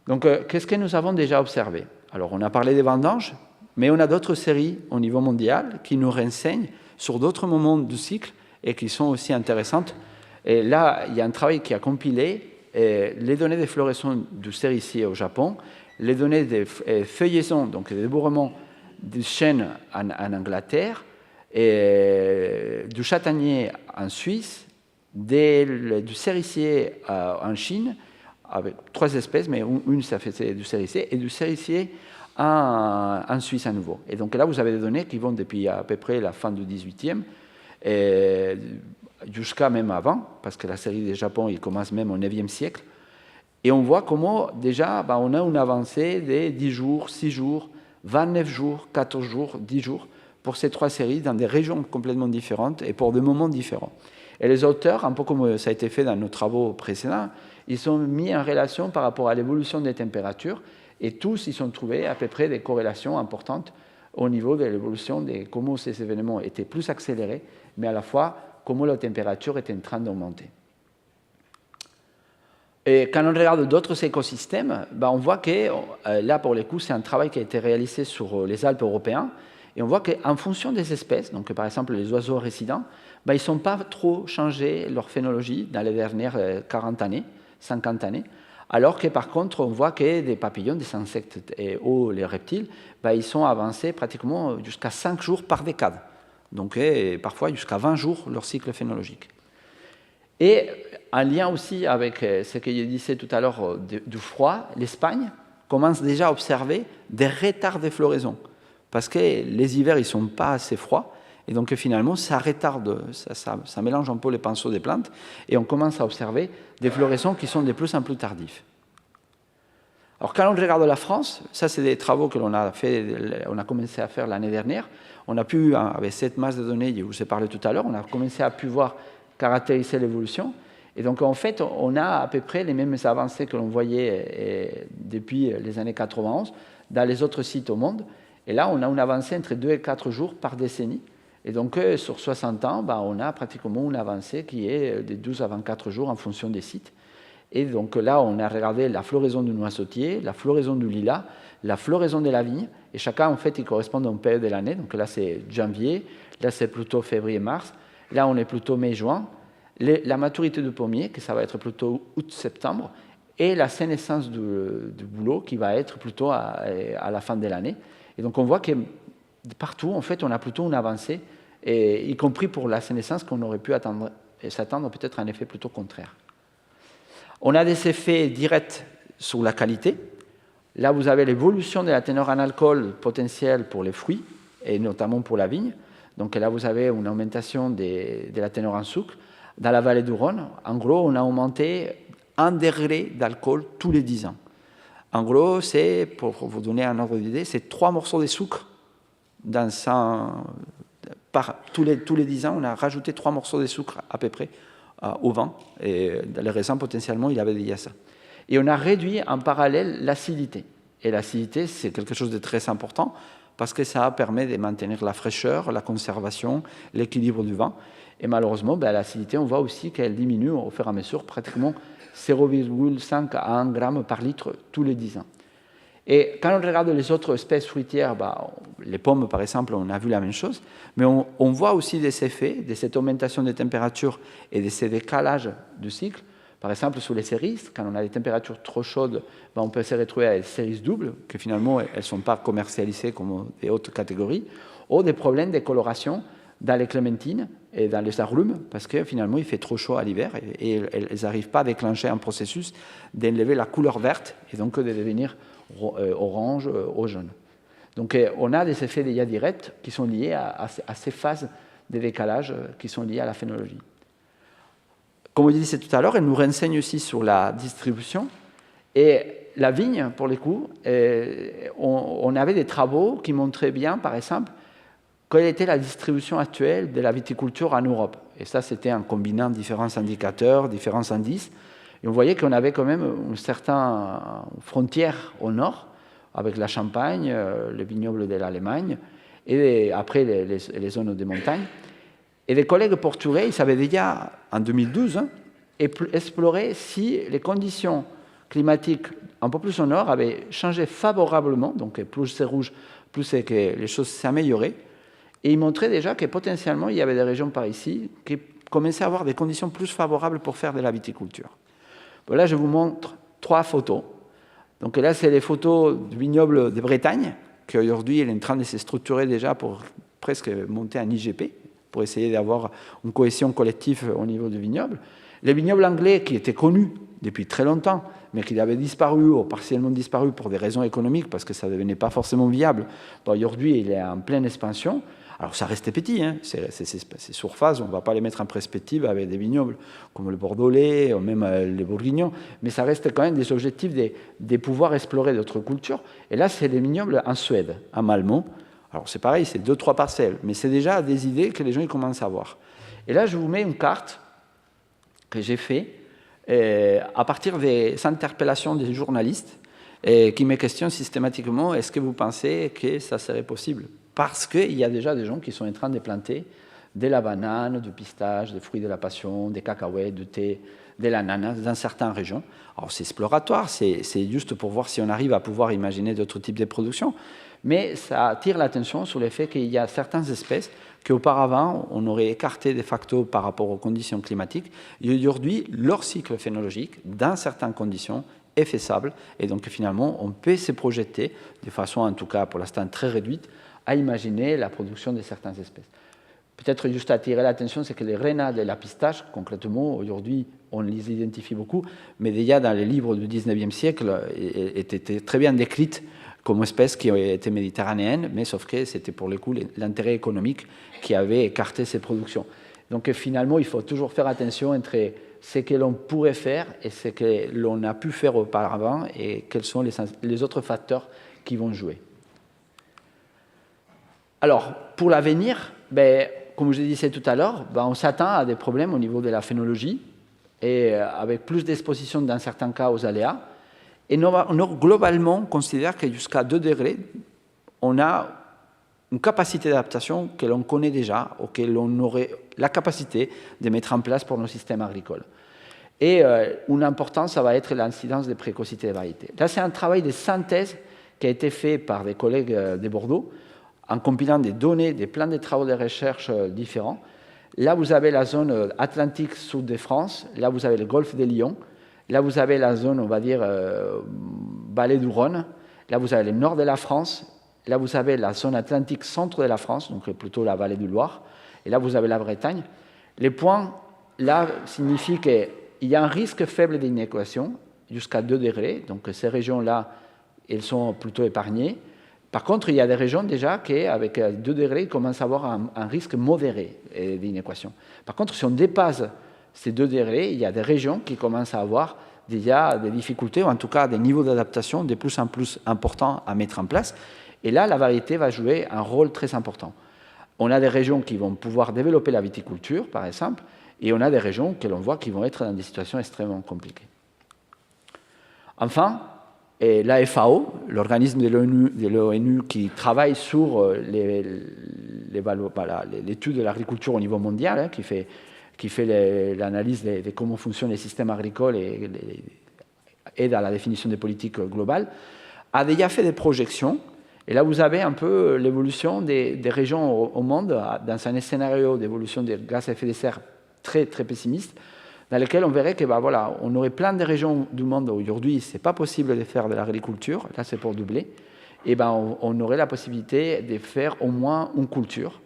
Donc, qu'est-ce que nous avons déjà observé? Alors, on a parlé des vendanges, mais on a d'autres séries au niveau mondial qui nous renseignent sur d'autres moments du cycle et qui sont aussi intéressantes. Et là, il y a un travail qui a compilé les données des floraisons du cerisier au Japon, les données des feuillaisons, donc des débourrements du chêne en Angleterre, et du châtaignier en Suisse, du cerisier en Chine, avec 3 espèces, mais une, ça fait du cerisier, et du cerisier en Suisse à nouveau. Et donc là, vous avez des données qui vont depuis à peu près la fin du 18e, jusqu'à même avant, parce que la série du Japon, il commence même au 9e siècle. Et on voit comment, déjà, on a une avancée de 10 jours, 6 jours, 29 jours, 14 jours, 10 jours, pour ces 3 séries, dans des régions complètement différentes et pour des moments différents. Et les auteurs, un peu comme ça a été fait dans nos travaux précédents, ils sont mis en relation par rapport à l'évolution des températures et tous, ils ont trouvé à peu près des corrélations importantes au niveau de l'évolution de comment ces événements étaient plus accélérés, mais à la fois comment la température était en train d'augmenter. Et quand on regarde d'autres écosystèmes, on voit que là, pour le coup, c'est un travail qui a été réalisé sur les Alpes européennes, et on voit qu'en fonction des espèces, donc par exemple les oiseaux résidents, ils ne sont pas trop changé leur phénologie dans les dernières 40 années, 50 années, alors que par contre, on voit que des papillons, des insectes ou les reptiles, ils sont avancés pratiquement jusqu'à 5 jours par décade, donc parfois jusqu'à 20 jours leur cycle phénologique. Et en lien aussi avec ce que je disais tout à l'heure du froid, l'Espagne commence déjà à observer des retards de floraison, parce que les hivers, ils ne sont pas assez froids, et donc finalement, ça retarde, ça mélange un peu les pinceaux des plantes, et on commence à observer des floraisons qui sont de plus en plus tardives. Alors quand on regarde la France, ça c'est des travaux que l'on a commencé à faire l'année dernière. On a pu, avec cette masse de données, je vous ai parlé tout à l'heure, on a commencé à pouvoir caractériser l'évolution. Et donc en fait, on a à peu près les mêmes avancées que l'on voyait depuis les années 91 dans les autres sites au monde. Et là, on a une avancée entre 2 et 4 jours par décennie. Et donc sur 60 ans, on a pratiquement une avancée qui est de 12 à 24 jours en fonction des sites. Et donc là, on a regardé la floraison du noisetier, la floraison du lilas, la floraison de la vigne. Et chacun, en fait, il correspond à une période de l'année. Donc là, c'est janvier. Là, c'est plutôt février-mars. Là, on est plutôt mai-juin. La maturité du pommier, que ça va être plutôt août-septembre. Et la sénescence du bouleau, qui va être plutôt à la fin de l'année. Et donc, on voit que partout, en fait, on a plutôt une avancée, et, y compris pour la sénescence, qu'on aurait pu s'attendre peut-être à un effet plutôt contraire. On a des effets directs sur la qualité. Là, vous avez l'évolution de la teneur en alcool potentielle pour les fruits, et notamment pour la vigne. Donc là, vous avez une augmentation de la teneur en sucre. Dans la vallée du Rhône, en gros, on a augmenté 1 degré d'alcool tous les 10 ans. En gros, c'est, pour vous donner un ordre d'idée, c'est 3 morceaux de sucre dans tous les 10 ans, on a rajouté 3 morceaux de sucre à peu près au vin. Et dans les raisins, potentiellement, il avait déjà ça. Et on a réduit en parallèle l'acidité. Et l'acidité, c'est quelque chose de très important parce que ça permet de maintenir la fraîcheur, la conservation, l'équilibre du vin. Et malheureusement, l'acidité, on voit aussi qu'elle diminue au fur et à mesure, pratiquement 0,5 à 1 gramme par litre tous les 10 ans. Et quand on regarde les autres espèces fruitières, les pommes par exemple, on a vu la même chose, mais on voit aussi des effets de cette augmentation des températures et de ces décalages du cycle. Par exemple, sur les cerises, quand on a des températures trop chaudes, on peut se retrouver avec des cerises doubles, que finalement elles ne sont pas commercialisées comme des hautes catégories, ou des problèmes de coloration dans les clémentines et dans les agrumes, parce que finalement il fait trop chaud à l'hiver et elles n'arrivent pas à déclencher un processus d'enlever la couleur verte et donc de devenir orange ou jaune. Donc on a des effets déjà directs qui sont liés à ces phases de décalage qui sont liées à la phénologie. Comme je disais tout à l'heure, elle nous renseigne aussi sur la distribution. Et la vigne, pour le coup, on avait des travaux qui montraient bien, par exemple, quelle était la distribution actuelle de la viticulture en Europe. Et ça, c'était en combinant différents indicateurs, différents indices. Et on voyait qu'on avait quand même une certaine frontière au nord, avec la Champagne, le vignoble de l'Allemagne, et après les zones de montagne. Et les collègues portugais, ils avaient déjà, en 2012, exploré si les conditions climatiques un peu plus au nord avaient changé favorablement, donc plus c'est rouge, plus c'est que les choses s'amélioraient. Et ils montraient déjà que potentiellement, il y avait des régions par ici qui commençaient à avoir des conditions plus favorables pour faire de la viticulture. Bon, là, je vous montre 3 photos. Donc là, c'est les photos du vignoble de Bretagne, qui aujourd'hui est en train de se structurer déjà pour presque monter en IGP, pour essayer d'avoir une cohésion collective au niveau du vignoble. Les vignobles anglais, qui étaient connus depuis très longtemps, mais qui avaient disparu ou partiellement disparu pour des raisons économiques, parce que ça ne devenait pas forcément viable, aujourd'hui, il est en pleine expansion. Alors, ça restait petit, hein. Ces surfaces, on ne va pas les mettre en perspective avec des vignobles comme le Bordelais ou même les Bourguignons, mais ça reste quand même des objectifs de pouvoir explorer d'autres cultures. Et là, c'est les vignobles en Suède, à Malmö. Alors, c'est pareil, c'est 2-3 parcelles, mais c'est déjà des idées que les gens ils commencent à avoir. Et là, je vous mets une carte que j'ai faite à partir des interpellations des journalistes qui me questionnent systématiquement, est-ce que vous pensez que ça serait possible ? Parce qu'il y a déjà des gens qui sont en train de planter de la banane, du pistache, des fruits de la passion, des cacahuètes, du thé, de l'ananas dans certaines régions. Alors c'est exploratoire, c'est juste pour voir si on arrive à pouvoir imaginer d'autres types de productions, mais ça attire l'attention sur le fait qu'il y a certaines espèces qu'auparavant on aurait écartées de facto par rapport aux conditions climatiques, et aujourd'hui leur cycle phénologique, dans certaines conditions, est faisable, et donc finalement on peut se projeter, de façon en tout cas pour l'instant très réduite, à imaginer la production de certaines espèces. Peut-être juste attirer l'attention, c'est que les renards et la pistache, concrètement, aujourd'hui, on les identifie beaucoup, mais déjà dans les livres du 19e siècle, étaient très bien décrites comme espèces qui étaient méditerranéennes, mais sauf que c'était pour le coup l'intérêt économique qui avait écarté ces productions. Donc finalement, il faut toujours faire attention entre ce que l'on pourrait faire et ce que l'on a pu faire auparavant et quels sont les autres facteurs qui vont jouer. Alors, pour l'avenir, comme je disais tout à l'heure, on s'attend à des problèmes au niveau de la phénologie et avec plus d'exposition dans certains cas aux aléas. Et globalement, on considère que jusqu'à 2 degrés, on a une capacité d'adaptation que l'on connaît déjà, ou que l'on aurait la capacité de mettre en place pour nos systèmes agricoles. Et une importance, ça va être l'incidence des précocités des variétés. Là, c'est un travail de synthèse qui a été fait par des collègues de Bordeaux, en compilant des données, des plans de travaux de recherche différents. Là, vous avez la zone atlantique sud de France, là, vous avez le golfe de Lion, là, vous avez la zone, on va dire, vallée du Rhône, là, vous avez le nord de la France, là, vous avez la zone atlantique centre de la France, donc plutôt la vallée du Loire, et là, vous avez la Bretagne. Les points, là, signifient qu'il y a un risque faible d'inéquation, jusqu'à 2 degrés, donc ces régions-là, elles sont plutôt épargnées. Par contre, il y a des régions déjà qui, avec 2 degrés, ils commencent à avoir un risque modéré d'inéquation. Par contre, si on dépasse ces 2 degrés, il y a des régions qui commencent à avoir déjà des difficultés, ou en tout cas des niveaux d'adaptation de plus en plus importants à mettre en place. Et là, la variété va jouer un rôle très important. On a des régions qui vont pouvoir développer la viticulture, par exemple, et on a des régions que l'on voit qui vont être dans des situations extrêmement compliquées. Enfin, et la FAO, l'organisme de l'ONU qui travaille sur l'étude de l'agriculture au niveau mondial, hein, qui fait l'analyse de comment fonctionnent les systèmes agricoles et aide à la définition des politiques globales, a déjà fait des projections. Et là, vous avez un peu l'évolution des régions au monde dans un scénario d'évolution des gaz à effet de serre très, très pessimiste, dans lequel on verrait que on aurait plein de régions du monde où aujourd'hui, ce n'est pas possible de faire de l'agriculture, là c'est pour doubler, et on aurait la possibilité de faire au moins une culture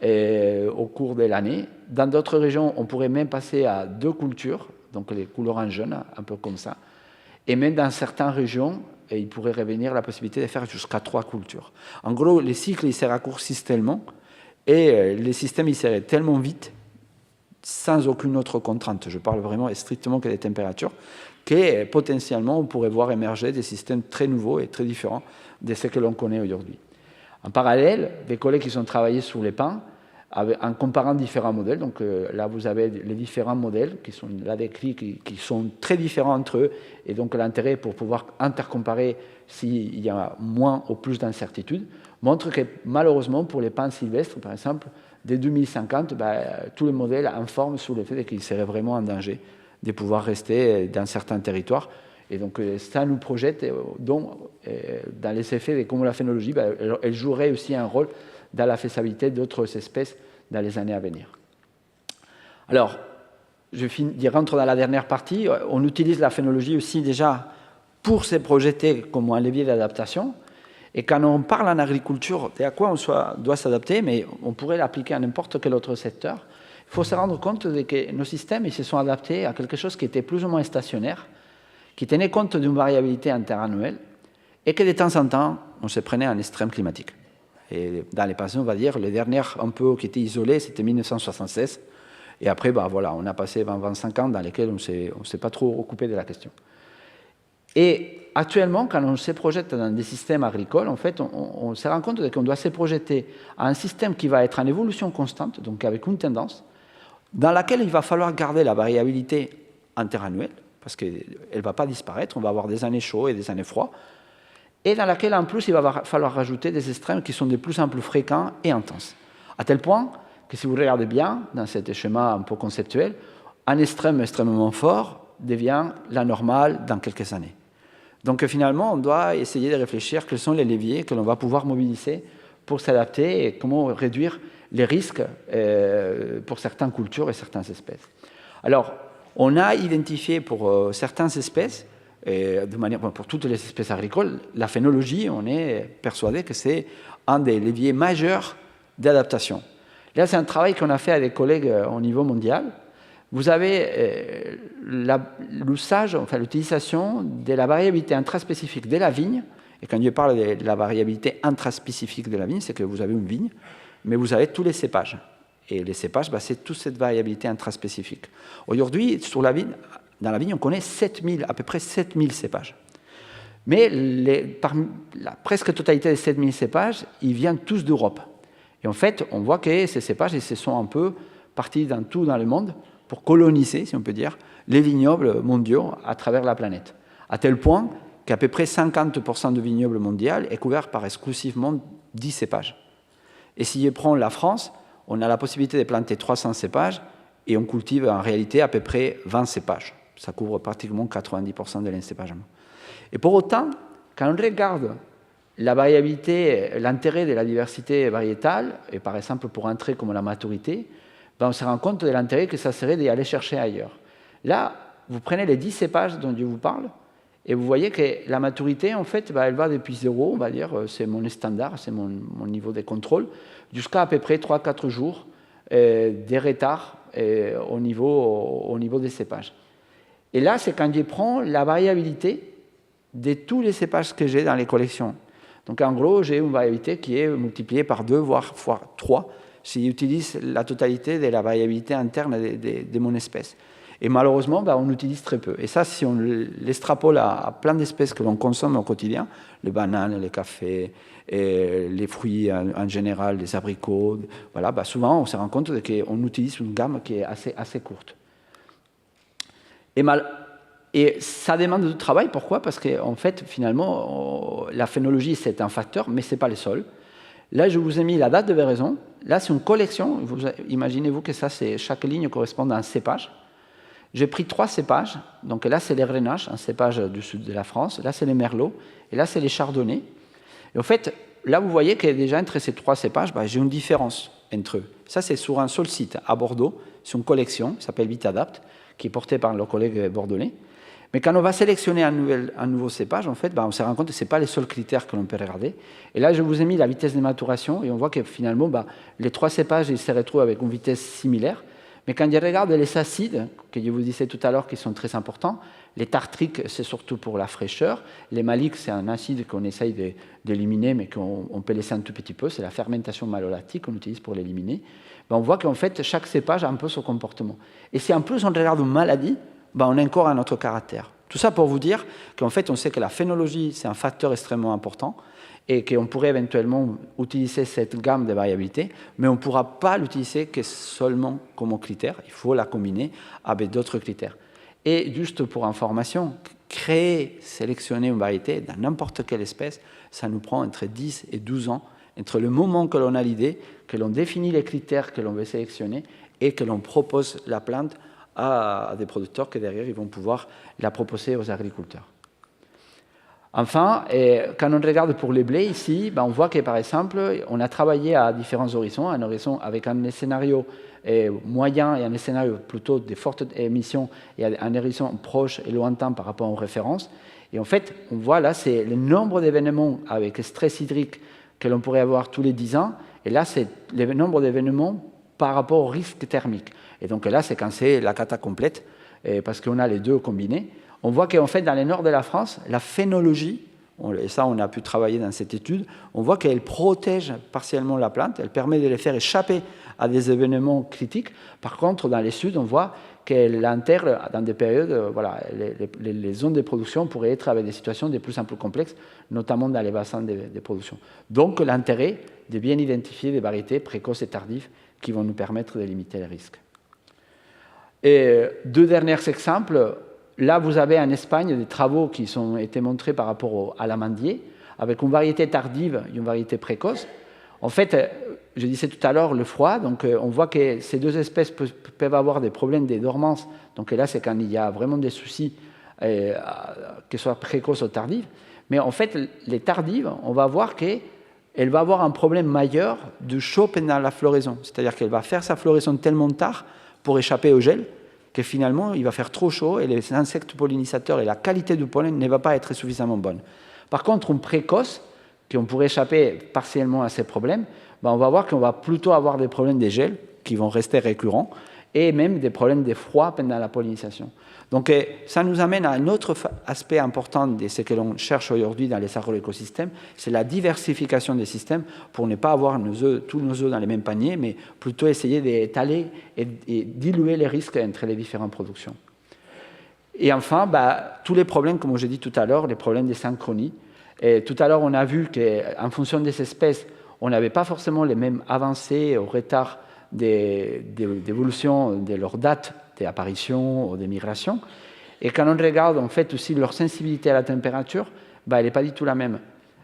au cours de l'année. Dans d'autres régions, on pourrait même passer à 2 cultures, donc les couleurs en jaune, un peu comme ça. Et même dans certaines régions, il pourrait revenir la possibilité de faire jusqu'à 3 cultures. En gros, les cycles ils se raccourcissent tellement et les systèmes ils seraient tellement vite sans aucune autre contrainte, je parle vraiment strictement que des températures, que potentiellement on pourrait voir émerger des systèmes très nouveaux et très différents de ce que l'on connaît aujourd'hui. En parallèle, des collègues qui ont travaillé sur les pins, en comparant différents modèles, donc là vous avez les différents modèles qui sont là décrits, qui sont très différents entre eux, et donc l'intérêt pour pouvoir intercomparer s'il y a moins ou plus d'incertitudes, montre que malheureusement pour les pins sylvestres, par exemple, dès 2050, tous les modèles informent sur le fait qu'ils seraient vraiment en danger de pouvoir rester dans certains territoires. Et donc ça nous projette dans les effets de comment la phénologie, elle jouerait aussi un rôle dans la faisabilité d'autres espèces dans les années à venir. Alors, je rentre dans la dernière partie. On utilise la phénologie aussi déjà pour se projeter comme un levier d'adaptation. Et quand on parle en agriculture, à quoi on doit s'adapter, mais on pourrait l'appliquer à n'importe quel autre secteur, il faut se rendre compte que nos systèmes ils se sont adaptés à quelque chose qui était plus ou moins stationnaire, qui tenait compte d'une variabilité interannuelle, et que de temps en temps, on se prenait un extrême climatique. Et dans les passés, on va dire, les dernières un peu qui étaient isolées, c'était 1976. Et après, on a passé 25 ans dans lesquels on ne s'est pas trop occupé de la question. Et actuellement, quand on se projette dans des systèmes agricoles, en fait, on se rend compte qu'on doit se projeter à un système qui va être en évolution constante, donc avec une tendance, dans laquelle il va falloir garder la variabilité interannuelle, parce qu'elle ne va pas disparaître, on va avoir des années chaudes et des années froides, et dans laquelle, en plus, il va falloir rajouter des extrêmes qui sont de plus en plus fréquents et intenses. À tel point que si vous regardez bien, dans ce schéma un peu conceptuel, un extrême extrêmement fort devient la normale dans quelques années. Donc finalement, on doit essayer de réfléchir quels sont les leviers que l'on va pouvoir mobiliser pour s'adapter et comment réduire les risques pour certaines cultures et certaines espèces. Alors, on a identifié pour certaines espèces, de manière, pour toutes les espèces agricoles, la phénologie, on est persuadé que c'est un des leviers majeurs d'adaptation. Là, c'est un travail qu'on a fait avec des collègues au niveau mondial. Vous avez l'usage, enfin l'utilisation de la variabilité intraspécifique de la vigne. Et quand je parle de la variabilité intraspécifique de la vigne, c'est que vous avez une vigne, mais vous avez tous les cépages. Et les cépages, c'est toute cette variabilité intraspécifique. Aujourd'hui, dans la vigne, on connaît à peu près 7000 cépages. Mais la presque totalité des 7000 cépages, ils viennent tous d'Europe. Et en fait, on voit que ces cépages, ils se sont un peu partis dans le monde pour coloniser, si on peut dire, les vignobles mondiaux à travers la planète. À tel point qu'à peu près 50% du vignoble mondial est couvert par exclusivement 10 cépages. Et si je prends la France, on a la possibilité de planter 300 cépages et on cultive en réalité à peu près 20 cépages. Ça couvre pratiquement 90% de l'encépagement. Et pour autant, quand on regarde la variabilité, l'intérêt de la diversité variétale, et par exemple pour un trait comme la maturité, on se rend compte de l'intérêt que ça serait d'y aller chercher ailleurs. Là, vous prenez les 10 cépages dont je vous parle, et vous voyez que la maturité, en fait, elle va depuis 0, on va dire, c'est mon standard, c'est mon niveau de contrôle, jusqu'à à peu près 3-4 jours des retards au niveau des cépages. Et là, c'est quand je prends la variabilité de tous les cépages que j'ai dans les collections. Donc en gros, j'ai une variabilité qui est multipliée par 2, voire 3, si j'utilise la totalité de la variabilité interne de mon espèce. Et malheureusement, on utilise très peu. Et ça, si on l'extrapole à plein d'espèces que l'on consomme au quotidien, les bananes, les cafés, et les fruits en général, les abricots, voilà, souvent on se rend compte qu'on utilise une gamme qui est assez courte. Et ça demande du travail, pourquoi? Parce qu'en fait, finalement, la phénologie, c'est un facteur, mais ce n'est pas le seul. Là, je vous ai mis la date de véraison. Là, c'est une collection. Imaginez-vous que ça, chaque ligne correspond à un cépage. J'ai pris 3 cépages. Donc là, c'est les Grenaches, un cépage du sud de la France. Là, c'est les Merlots. Et là, c'est les Chardonnays. Et en fait, là, vous voyez que déjà, entre ces 3 cépages, j'ai une différence entre eux. Ça, c'est sur un seul site, à Bordeaux. C'est une collection qui s'appelle Vitadapt, qui est portée par le collègue bordelais. Mais quand on va sélectionner un nouveau cépage, en fait, on se rend compte que ce n'est pas les seuls critères que l'on peut regarder. Et là, je vous ai mis la vitesse de maturation, et on voit que finalement, les 3 cépages, ils se retrouvent avec une vitesse similaire. Mais quand je regarde les acides, que je vous disais tout à l'heure, qui sont très importants, les tartriques, c'est surtout pour la fraîcheur. Les maliques, c'est un acide qu'on essaye d'éliminer, mais qu'on peut laisser un tout petit peu. C'est la fermentation malolactique qu'on utilise pour l'éliminer. On voit qu'en fait, chaque cépage a un peu son comportement. Et si en plus on regarde une maladie, on a encore un autre caractère. Tout ça pour vous dire qu'en fait, on sait que la phénologie, c'est un facteur extrêmement important et qu'on pourrait éventuellement utiliser cette gamme de variabilité, mais on ne pourra pas l'utiliser que seulement comme critère. Il faut la combiner avec d'autres critères. Et juste pour information, créer, sélectionner une variété dans n'importe quelle espèce, ça nous prend entre 10 et 12 ans, entre le moment que l'on a l'idée, que l'on définit les critères que l'on veut sélectionner et que l'on propose la plante à des producteurs que derrière, ils vont pouvoir la proposer aux agriculteurs. Enfin, quand on regarde pour les blés ici, on voit que par exemple, on a travaillé à différents horizons, un horizon avec un scénario moyen et un scénario plutôt de fortes émissions et un horizon proche et lointain par rapport aux références. Et en fait, on voit là, c'est le nombre d'événements avec stress hydrique que l'on pourrait avoir tous les 10 ans, et là, c'est le nombre d'événements par rapport au risque thermique. Et donc là, c'est quand c'est la cata complète, parce qu'on a les deux combinés. On voit qu'en fait, dans le nord de la France, la phénologie, et ça on a pu travailler dans cette étude, on voit qu'elle protège partiellement la plante, elle permet de les faire échapper à des événements critiques. Par contre, dans les sud, on voit qu'elle intègre dans des périodes, les zones de production pourraient être avec des situations de plus en plus complexes, notamment dans les bassins de production. Donc l'intérêt de bien identifier des variétés précoces et tardives qui vont nous permettre de limiter les risques. Et 2 derniers exemples. Là, vous avez en Espagne des travaux qui ont été montrés par rapport à l'amandier, avec une variété tardive et une variété précoce. En fait, je disais tout à l'heure le froid, donc on voit que ces 2 espèces peuvent avoir des problèmes de dormance. Donc là, c'est quand il y a vraiment des soucis, que ce soit précoces ou tardives. Mais en fait, les tardives, on va voir qu'elle va avoir un problème majeur de chaud pendant la floraison. C'est-à-dire qu'elle va faire sa floraison tellement tard pour échapper au gel, que finalement, il va faire trop chaud et les insectes pollinisateurs et la qualité du pollen ne va pas être suffisamment bonne. Par contre, une précoce, qu'on pourrait échapper partiellement à ces problèmes, on va voir qu'on va plutôt avoir des problèmes de gel qui vont rester récurrents et même des problèmes de froid pendant la pollinisation. Donc ça nous amène à un autre aspect important de ce que l'on cherche aujourd'hui dans les agroécosystèmes, c'est la diversification des systèmes pour ne pas avoir tous nos œufs dans les mêmes paniers, mais plutôt essayer d'étaler et diluer les risques entre les différentes productions. Et enfin, tous les problèmes, comme j'ai dit tout à l'heure, les problèmes de synchronie. Et tout à l'heure, on a vu qu'en fonction des espèces, on n'avait pas forcément les mêmes avancées ou retards d'évolution de leur date d'apparition ou de migration. Et quand on regarde en fait aussi leur sensibilité à la température, elle n'est pas du tout la même.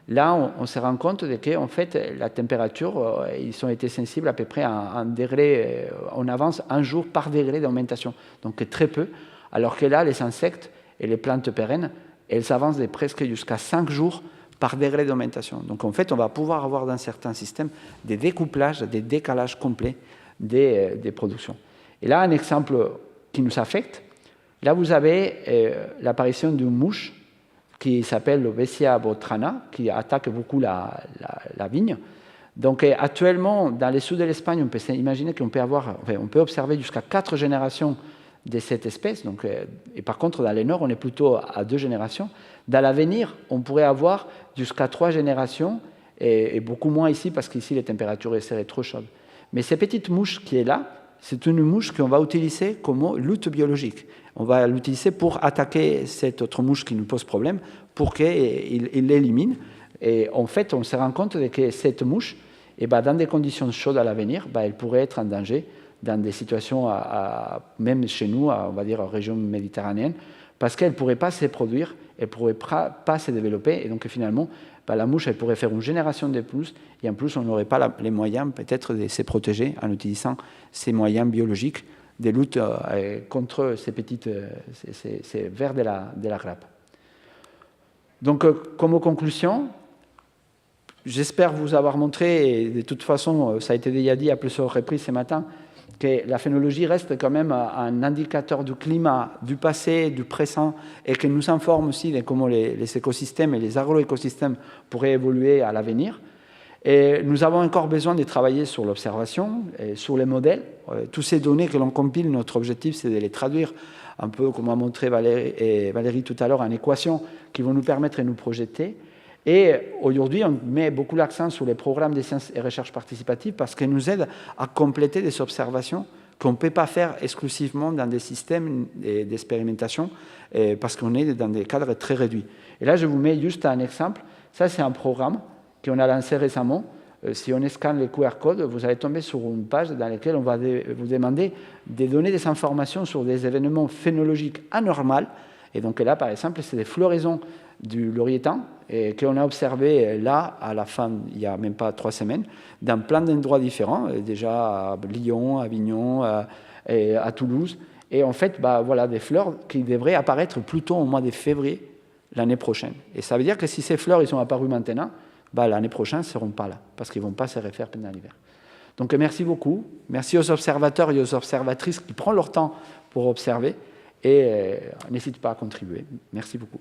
Là, on se rend compte qu'en fait, la température, ils ont été sensibles à peu près à 1 degré, on avance 1 jour par degré d'augmentation, donc très peu, alors que là, les insectes et les plantes pérennes, elles avancent de presque jusqu'à 5 jours par degré d'augmentation. Donc en fait, on va pouvoir avoir dans certains systèmes des découplages, des décalages complets des productions. Et là, un exemple qui nous affecte, là vous avez l'apparition d'une mouche qui s'appelle l'Obesia botrana, qui attaque beaucoup la vigne. Donc actuellement, dans le sud de l'Espagne, on peut imaginer qu'on peut on peut observer jusqu'à 4 générations de cette espèce. Donc, et par contre, dans le nord, on est plutôt à 2 générations. Dans l'avenir, on pourrait avoir jusqu'à 3 générations, et beaucoup moins ici, parce qu'ici, les températures seraient trop chaudes. Mais cette petite mouche qui est là, c'est une mouche qu'on va utiliser comme lutte biologique. On va l'utiliser pour attaquer cette autre mouche qui nous pose problème, pour qu'il l'élimine. Et en fait, on se rend compte que cette mouche, dans des conditions chaudes à l'avenir, elle pourrait être en danger dans des situations, même chez nous, on va dire en région méditerranéenne, parce qu'elle ne pourrait pas se produire, elle ne pourrait pas se développer, et donc finalement, la mouche, elle pourrait faire une génération de plus, et en plus, on n'aurait pas les moyens peut-être de se protéger en utilisant ces moyens biologiques de lutte contre ces vers de la grappe. Donc, comme conclusion, j'espère vous avoir montré, et de toute façon, ça a été déjà dit à plusieurs reprises ce matin, que la phénologie reste quand même un indicateur du climat, du passé, du présent, et qu'elle nous informe aussi de comment les écosystèmes et les agroécosystèmes pourraient évoluer à l'avenir. Et nous avons encore besoin de travailler sur l'observation, sur les modèles. Toutes ces données que l'on compile, notre objectif, c'est de les traduire un peu, comme a montré Valérie tout à l'heure, en équations qui vont nous permettre de nous projeter. Et aujourd'hui, on met beaucoup l'accent sur les programmes de sciences et recherche participative parce qu'ils nous aident à compléter des observations qu'on ne peut pas faire exclusivement dans des systèmes d'expérimentation parce qu'on est dans des cadres très réduits. Et là, je vous mets juste un exemple. Ça, c'est un programme qu'on a lancé récemment. Si on scanne les QR codes, vous allez tomber sur une page dans laquelle on va vous demander de donner des informations sur des événements phénologiques anormaux. Et donc là, par exemple, c'est des floraisons du laurier thym qu'on a observé là, à la fin, il n'y a même pas 3 semaines, dans plein d'endroits différents, déjà à Lyon, à Avignon, à Toulouse. Et en fait, voilà des fleurs qui devraient apparaître plutôt au mois de février l'année prochaine. Et ça veut dire que si ces fleurs ils sont apparues maintenant, l'année prochaine, ils ne seront pas là, parce qu'ils ne vont pas se refaire pendant l'hiver. Donc merci beaucoup. Merci aux observateurs et aux observatrices qui prennent leur temps pour observer. Et n'hésitez pas à contribuer. Merci beaucoup.